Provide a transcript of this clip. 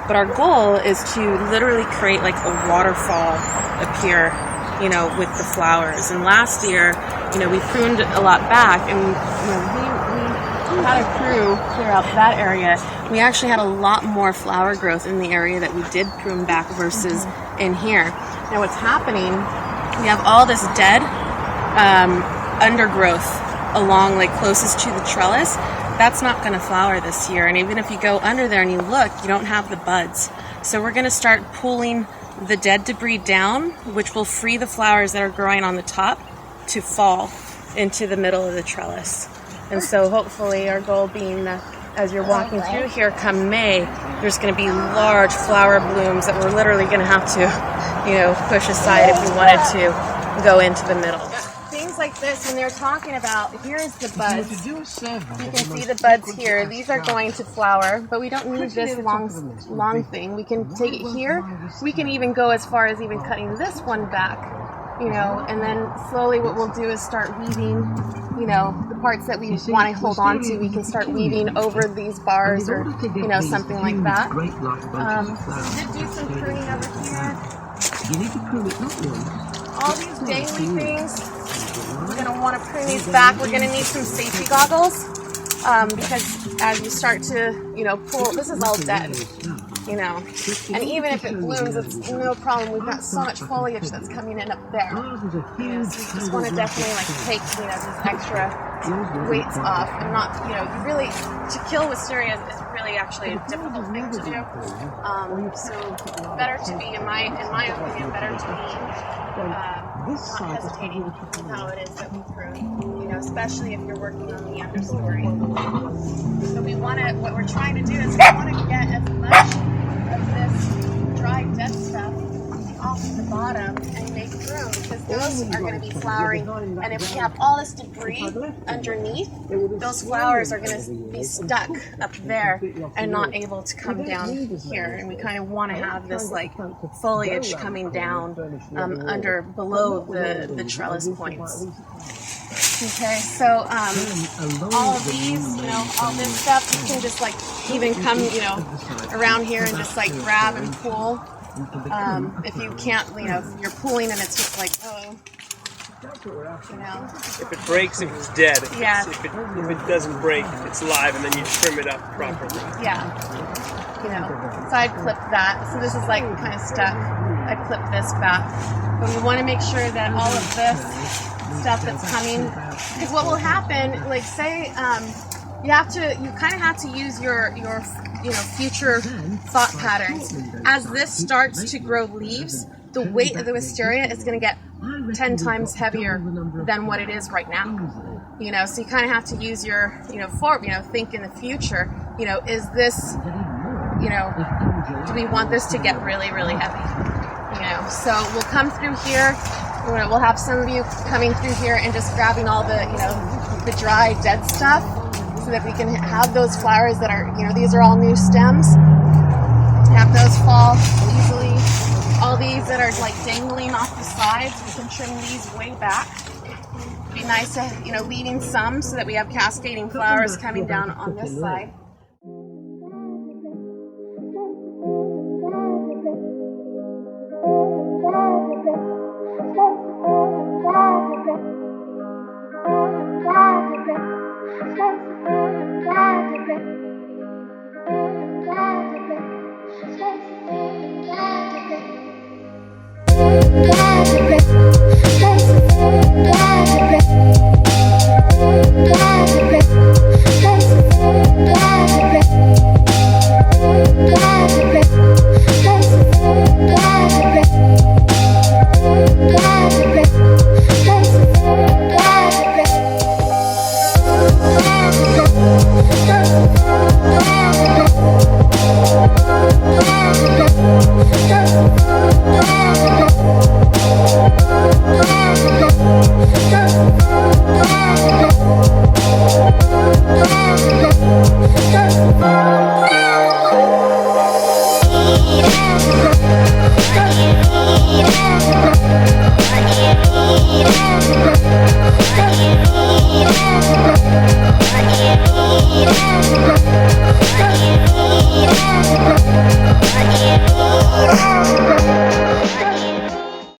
But our goal is to literally create like a waterfall appear, you know, with the flowers. And last year, you know, we pruned a lot back, and you know, we had a crew clear out that area. We actually had a lot more flower growth in the area that we did prune back versus in here. Now what's happening, we have all this dead undergrowth along like closest to the trellis. That's not going to flower this year, and even if you go under there and you look, you don't have the buds. So we're going to start pulling the dead debris down, which will free the flowers that are growing on the top to fall into the middle of the trellis. And so hopefully our goal being that as you're walking through here come May, there's going to be large flower blooms that we're literally going to have to, you know, push aside if we wanted to go into the middle. Things like this, when they're talking about, here's the buds. You can see the buds here. These are going to flower, but we don't need this long thing. We can take it here. We can even go as far as even cutting this one back, you know, and then slowly what we'll do is start weaving, you know, the parts that we want to hold on to, we can start weaving over these bars or, you know, something like that. We did do some pruning over here. All these dangly things, we're going to want to prune these back. We're going to need some safety goggles because as you start to, you know, pull, this is all dead, you know, and even if it blooms, it's no problem. We've got so much foliage that's coming in up there. You know, so you just want to definitely like take, you know, these extra weights off and not, you know, you really, to kill wisteria is really actually a difficult thing to do. So better to be, in my opinion, better to be not hesitating with how it is that we prune, you know, especially if you're working on the understory. So we want to, what we're trying to do is we want to get as much of this dry dead stuff off the bottom and make room, because those are going to be flowering, and if we have all this debris underneath, those flowers are going to be stuck up there and not able to come down here, and we kind of want to have this like foliage coming down below the trellis points. Okay, so all of these, you know, all this stuff, you can just like even come, you know, around here and just like grab and pull. If you can't, you know, if you're pulling and it's just like, oh, you know. If it breaks, if it's dead. Yeah. If it doesn't break, it's live, and then you trim it up properly. Yeah. You know, so I'd clip that. So this is like kind of stuck. I'd clip this back. But we want to make sure that all of this stuff that's coming, because what will happen, like say, you kind of have to use your you know, future thought patterns. As this starts to grow leaves, the weight of the wisteria is going to get 10 times heavier than what it is right now. You know, so you kind of have to use your, you know, think in the future, you know, is this, you know, do we want this to get really, really heavy? You know, so we'll come through here. We'll have some of you coming through here and just grabbing all the, you know, the dry, dead stuff, so that we can have those flowers that are, you know, these are all new stems. Have those fall easily. All these that are like dangling off the sides, we can trim these way back. It'd be nice to, you know, leaving some so that we have cascading flowers coming down on this side. Yeah.